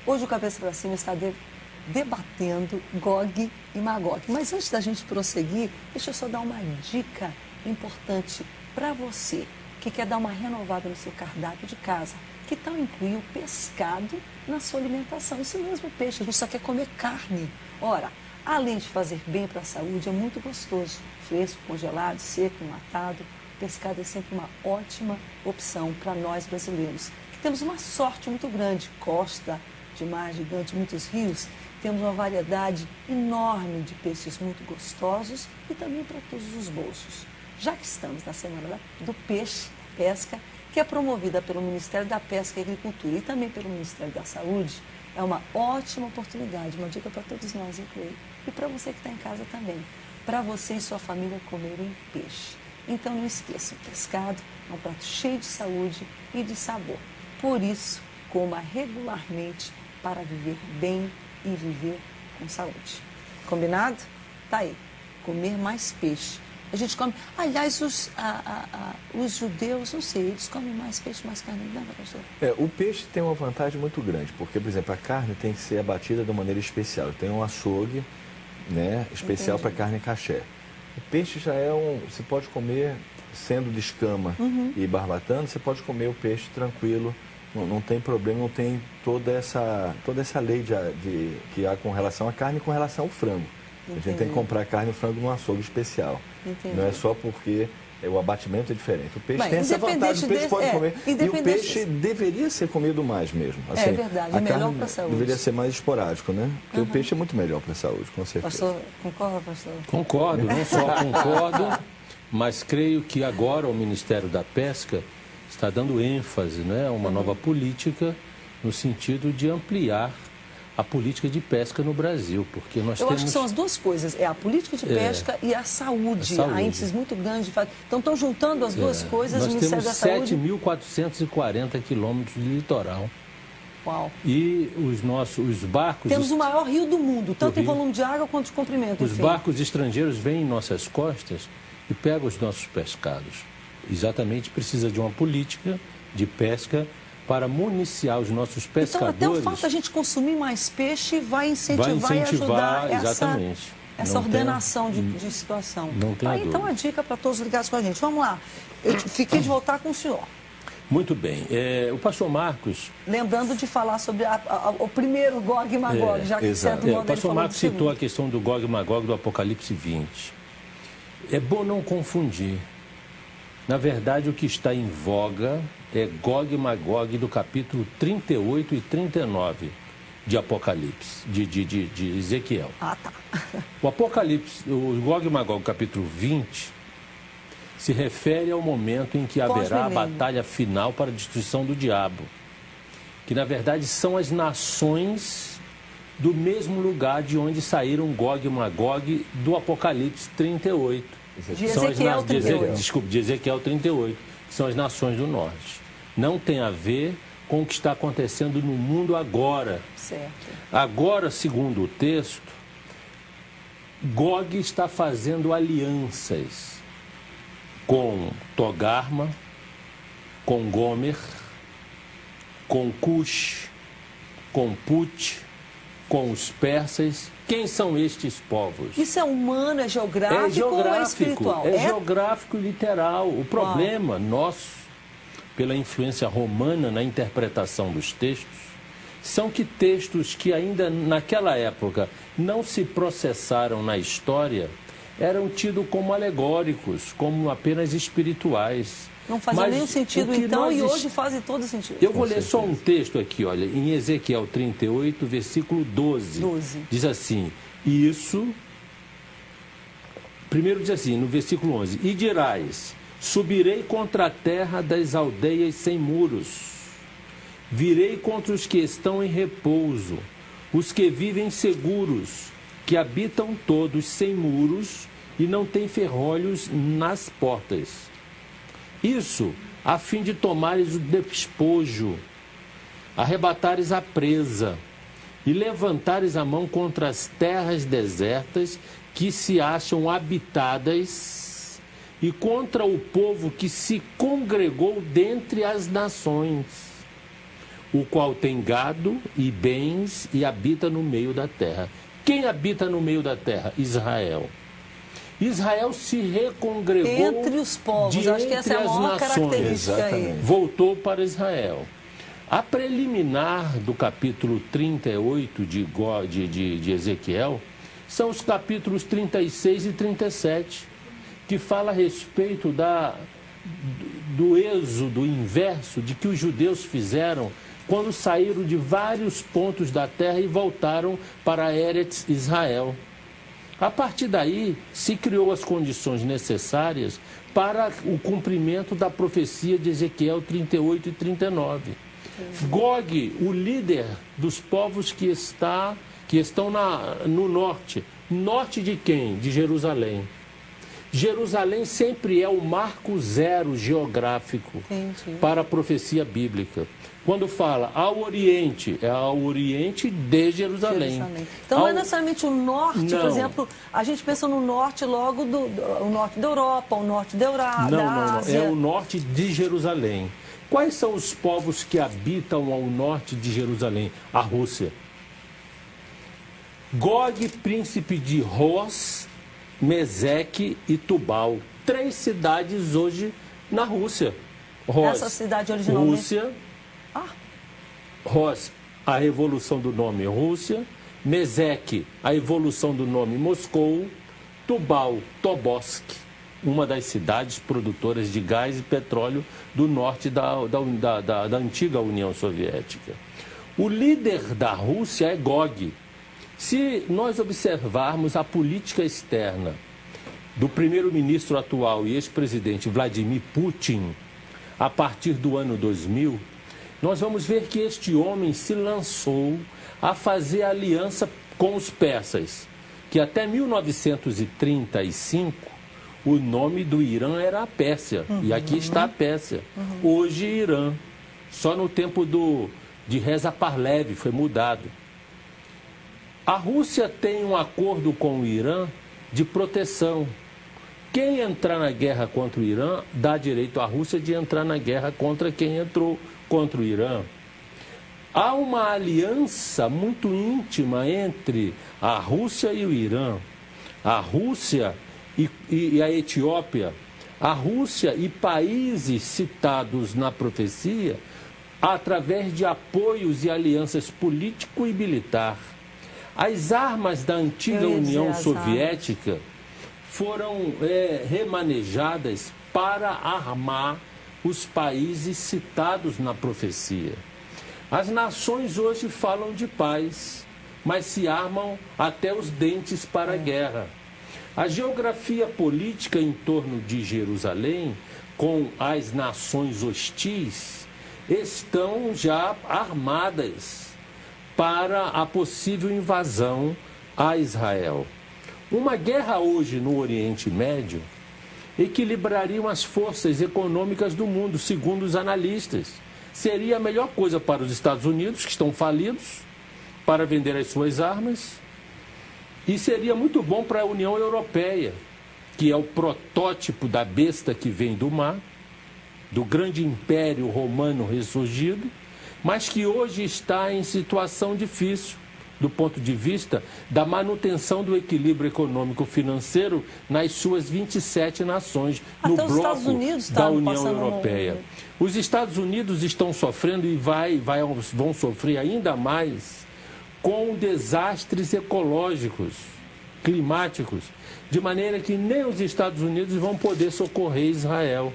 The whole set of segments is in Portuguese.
Hoje o Cabeça para Cima está debatendo Gog e Magog. Mas antes da gente prosseguir, deixa eu só dar uma dica importante para você que quer dar uma renovada no seu cardápio de casa. Que tal incluir o pescado na sua alimentação? Isso mesmo, peixe, a gente só quer comer carne. Ora, além de fazer bem para a saúde, é muito gostoso. Fresco, congelado, seco, enlatado. O pescado é sempre uma ótima opção para nós brasileiros, que temos uma sorte muito grande. Costa de mar gigante, muitos rios. Temos uma variedade enorme de peixes muito gostosos e também para todos os bolsos. Já que estamos na Semana do Peixe, Pesca, que é promovida pelo Ministério da Pesca e Agricultura e também pelo Ministério da Saúde, é uma ótima oportunidade, uma dica para todos nós incluir. E para você que está em casa também, para você e sua família comerem peixe. Então não esqueça, o pescado é um prato cheio de saúde e de sabor. Por isso, coma regularmente para viver bem e viver com saúde. Combinado? Tá aí, comer mais peixe. A gente come, aliás, os judeus, não sei, eles comem mais peixe, mais carne, não, pastor? O peixe tem uma vantagem muito grande, porque, por exemplo, a carne tem que ser abatida de maneira especial. Tem um açougue, né, especial para carne caché. O peixe já é você pode comer, sendo de escama e barbatando, você pode comer o peixe tranquilo, não tem problema, não tem toda essa lei que há com relação à carne e com relação ao frango. Entendi. A gente tem que comprar carne e frango num açougue especial. Entendi. Não é só porque o abatimento é diferente. O peixe tem essa vantagem, o peixe pode comer. E o peixe deveria ser comido mais mesmo. Assim, é verdade, é melhor para a saúde. Deveria ser mais esporádico, né? Porque o peixe é muito melhor para a saúde, com certeza. Pastor, concorda, pastor? Concordo, não só concordo, mas creio que agora o Ministério da Pesca está dando ênfase, né, a uma nova política no sentido de ampliar a política de pesca no Brasil, porque nós temos... acho que são as duas coisas, é a política de pesca e a saúde. Há índices muito grandes. Então, estão juntando as duas coisas. Nós o Ministério da Saúde... temos 7.440 quilômetros de litoral. Uau. E os barcos... Temos o maior rio do mundo, tanto em volume de água quanto de comprimento. Os barcos estrangeiros vêm em nossas costas e pegam os nossos pescados. Exatamente, precisa de uma política de pesca para municiar os nossos pescadores. Então, até o fato de a gente consumir mais peixe vai incentivar e ajudar essa ordenação de situação. Não tem dúvida. Então, a dica para todos ligados com a gente. Vamos lá. Eu fiquei de voltar com o senhor. Muito bem. O pastor Marcos... Lembrando de falar sobre o primeiro Gog e Magog, já que de certo modo o pastor Marcos citou a questão do Gog e Magog do Apocalipse 20. É bom não confundir. Na verdade, o que está em voga é Gog e Magog do capítulo 38 e 39 de Apocalipse, de Ezequiel. Ah, tá. O Apocalipse, o Gog e Magog, capítulo 20, se refere ao momento em que haverá a batalha final para a destruição do diabo, que na verdade são as nações do mesmo lugar de onde saíram Gog e Magog do Apocalipse 38. De Ezequiel 38. Desculpe, de Ezequiel 38, que são as nações do norte. Não tem a ver com o que está acontecendo no mundo agora. Certo. Agora, segundo o texto, Gog está fazendo alianças com Togarma, com Gomer, com Cush, com Put, com os persas. Quem são estes povos? Isso é humano, é geográfico ou é espiritual? É geográfico e literal. O problema nosso, pela influência romana na interpretação dos textos, são que textos que ainda naquela época não se processaram na história, eram tidos como alegóricos, como apenas espirituais. Não fazia nenhum sentido então, e hoje fazem todo sentido. Eu vou ler só um texto aqui, olha, em Ezequiel 38, versículo 12. Diz assim, primeiro diz assim, no versículo 11, e dirás, subirei contra a terra das aldeias sem muros, virei contra os que estão em repouso, os que vivem seguros, que habitam todos sem muros e não têm ferrolhos nas portas. Isso a fim de tomares o despojo, arrebatares a presa e levantares a mão contra as terras desertas que se acham habitadas e contra o povo que se congregou dentre as nações. o qual tem gado e bens e habita no meio da terra. Quem habita no meio da terra? Israel. Israel se recongregou entre os povos. Acho que essa é a maior característica aí. Voltou para Israel. A preliminar do capítulo 38 de Ezequiel são os capítulos 36 e 37, que fala a respeito do êxodo inverso de que os judeus fizeram quando saíram de vários pontos da terra e voltaram para Eretz Israel. A partir daí, se criou as condições necessárias para o cumprimento da profecia de Ezequiel 38 e 39. Gog, o líder dos povos que estão no norte. Norte de quem? De Jerusalém. Jerusalém sempre é o marco zero geográfico para a profecia bíblica. Quando fala ao Oriente, é ao Oriente de Jerusalém. Então não é necessariamente o norte, não. Por exemplo, a gente pensa no norte logo o norte da Europa, o norte da Ásia. É o norte de Jerusalém. Quais são os povos que habitam ao norte de Jerusalém? A Rússia. Gog, príncipe de Ros, Meseque e Tubal. 3 cidades hoje na Rússia. Ros, essa cidade originalmente... Rússia. Ros, a evolução do nome Rússia. Meseque, a evolução do nome Moscou. Tubal, Tobolsk, uma das cidades produtoras de gás e petróleo do norte da antiga União Soviética. O líder da Rússia é Gog. Se nós observarmos a política externa do primeiro-ministro atual e ex-presidente Vladimir Putin, a partir do ano 2000, nós vamos ver que este homem se lançou a fazer aliança com os persas, que até 1935 o nome do Irã era a Pérsia, e aqui está a Pérsia. Hoje, Irã, só no tempo de Reza Parlev foi mudado. A Rússia tem um acordo com o Irã de proteção. Quem entrar na guerra contra o Irã dá direito à Rússia de entrar na guerra contra quem entrou contra o Irã. Há uma aliança muito íntima entre a Rússia e o Irã, a Rússia e a Etiópia, a Rússia e países citados na profecia através de apoios e alianças político e militar. As armas da antiga União Soviética foram remanejadas para armar os países citados na profecia. As nações hoje falam de paz, mas se armam até os dentes para a guerra. A geografia política em torno de Jerusalém, com as nações hostis, estão já armadas para a possível invasão a Israel. Uma guerra hoje no Oriente Médio equilibraria as forças econômicas do mundo, segundo os analistas. Seria a melhor coisa para os Estados Unidos, que estão falidos, para vender as suas armas, e seria muito bom para a União Europeia, que é o protótipo da besta que vem do mar, do grande império romano ressurgido, mas que hoje está em situação difícil do ponto de vista da manutenção do equilíbrio econômico-financeiro nas suas 27 nações, no bloco da União Europeia. Os Estados Unidos estão sofrendo e vão sofrer ainda mais com desastres ecológicos, climáticos, de maneira que nem os Estados Unidos vão poder socorrer Israel.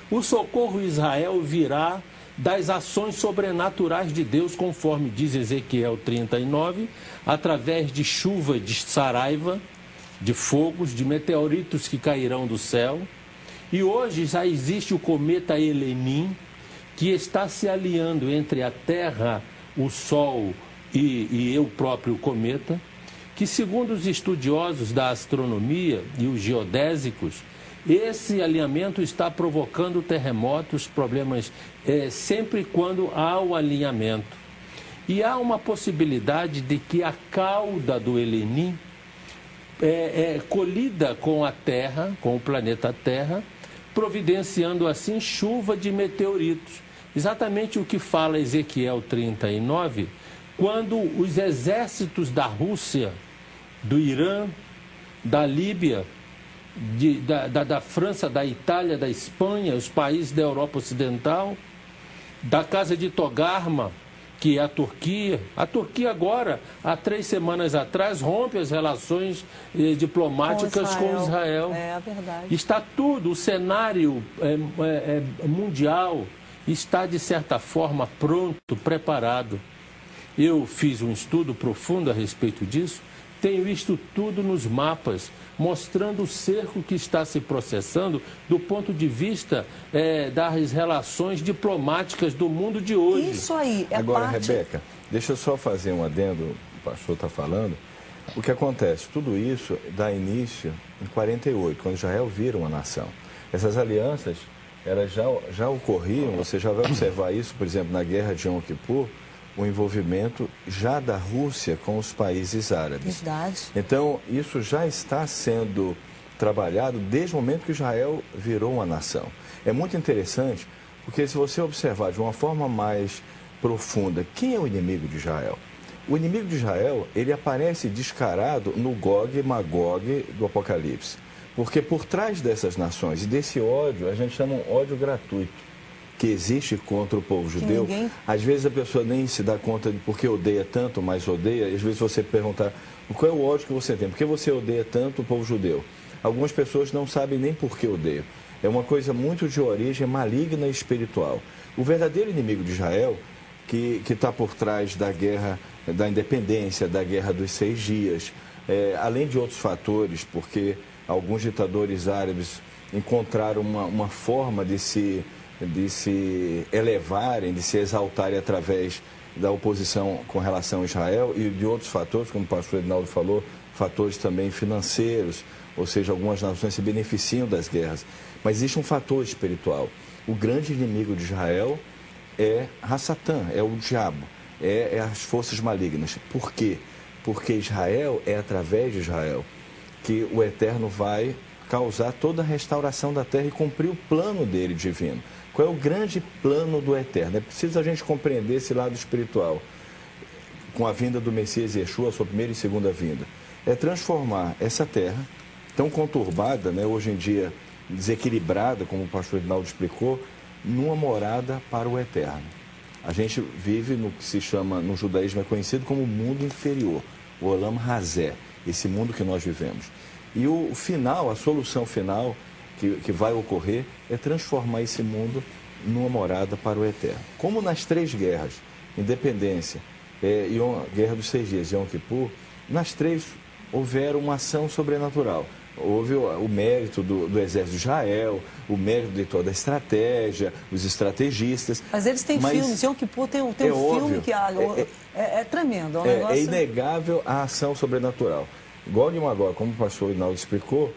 O socorro a Israel virá das ações sobrenaturais de Deus, conforme diz Ezequiel 39, através de chuva de saraiva, de fogos, de meteoritos que cairão do céu. E hoje já existe o cometa Elenin, que está se alinhando entre a Terra, o Sol e o próprio cometa, que, segundo os estudiosos da astronomia e os geodésicos, esse alinhamento está provocando terremotos, problemas, sempre quando há o alinhamento. E há uma possibilidade de que a cauda do Elenin colida com a Terra, com o planeta Terra, providenciando assim chuva de meteoritos, exatamente o que fala Ezequiel 39, quando os exércitos da Rússia, do Irã, da Líbia, da França, da Itália, da Espanha, os países da Europa Ocidental, da Casa de Togarma, que é a Turquia. A Turquia agora, há 3 semanas atrás, rompe as relações diplomáticas com Israel. É a verdade. Está tudo, o cenário mundial está, de certa forma, pronto, preparado. Eu fiz um estudo profundo a respeito disso, tenho visto tudo nos mapas, mostrando o cerco que está se processando do ponto de vista das relações diplomáticas do mundo de hoje. Isso aí é Agora, parte... Rebeca, deixa eu só fazer um adendo, o pastor está falando. O que acontece? Tudo isso dá início em 48, quando Israel vira uma nação. Essas alianças, elas já ocorriam, você já vai observar isso, por exemplo, na Guerra de Yom Kippur, o envolvimento já da Rússia com os países árabes. Verdade. Então, isso já está sendo trabalhado desde o momento que Israel virou uma nação. É muito interessante, porque se você observar de uma forma mais profunda, quem é o inimigo de Israel? O inimigo de Israel, ele aparece descarado no Gog e Magog do Apocalipse. Porque por trás dessas nações e desse ódio, a gente chama um ódio gratuito, que existe contra o povo judeu. Às vezes a pessoa nem se dá conta de por que odeia tanto, mas odeia. E às vezes você perguntar, qual é o ódio que você tem? Por que você odeia tanto o povo judeu? Algumas pessoas não sabem nem por que odeiam. É uma coisa muito de origem maligna e espiritual. O verdadeiro inimigo de Israel, que está por trás da guerra da independência, da guerra dos 6 dias, além de outros fatores, porque alguns ditadores árabes encontraram uma forma de se elevarem, de se exaltarem através da oposição com relação a Israel e de outros fatores, como o pastor Edinaldo falou, fatores também financeiros, ou seja, algumas nações se beneficiam das guerras. Mas existe um fator espiritual. O grande inimigo de Israel é Hassatã, é o diabo, é as forças malignas. Por quê? Porque Israel é através de Israel que o Eterno vai causar toda a restauração da terra e cumprir o plano dele divino. Qual é o grande plano do Eterno? É preciso a gente compreender esse lado espiritual. Com a vinda do Messias Yeshua, a sua primeira e segunda vinda. É transformar essa terra, tão conturbada, né, hoje em dia desequilibrada, como o pastor Edinaldo explicou, numa morada para o Eterno. A gente vive no que se chama, no judaísmo é conhecido como o mundo inferior, o Olam Hazé, esse mundo que nós vivemos. E o final, a solução final que vai ocorrer é transformar esse mundo numa morada para o Eterno. Como nas 3 guerras, independência, Guerra dos 6 dias e Yom Kippur, nas 3 houveram uma ação sobrenatural. Houve o mérito do exército de Israel, o mérito de toda a estratégia, os estrategistas. Mas eles têm filmes, Yom Kippur tem um filme óbvio, que é tremendo. É inegável a ação sobrenatural. Gog e Magog, como o pastor Edinaldo explicou,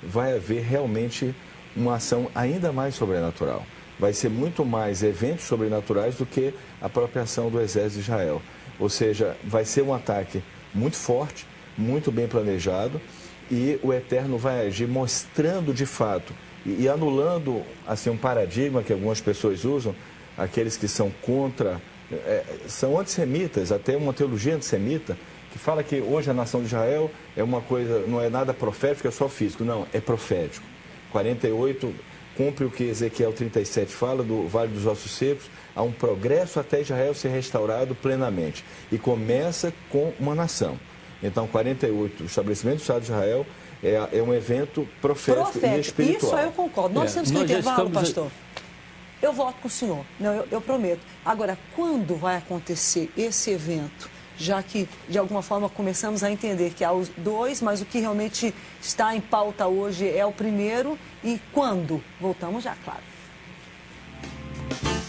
vai haver realmente uma ação ainda mais sobrenatural. Vai ser muito mais eventos sobrenaturais do que a própria ação do exército de Israel. Ou seja, vai ser um ataque muito forte, muito bem planejado, e o Eterno vai agir mostrando de fato e anulando assim, um paradigma que algumas pessoas usam, aqueles que são contra, são antissemitas, até uma teologia antissemita, que fala que hoje a nação de Israel é uma coisa, não é nada profético, é só físico. Não, é profético. 48 cumpre o que Ezequiel 37 fala, do Vale dos Ossos Secos, há um progresso até Israel ser restaurado plenamente. E começa com uma nação. Então, 48, o estabelecimento do Estado de Israel é um evento profético e espiritual. Isso aí eu concordo. Nós temos que intervalo, pastor. Eu voto com o senhor, não, eu prometo. Agora, quando vai acontecer esse evento? Já que, de alguma forma, começamos a entender que há os 2, mas o que realmente está em pauta hoje é o primeiro. E quando? Voltamos já, claro.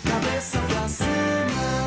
Cabeça pra cima.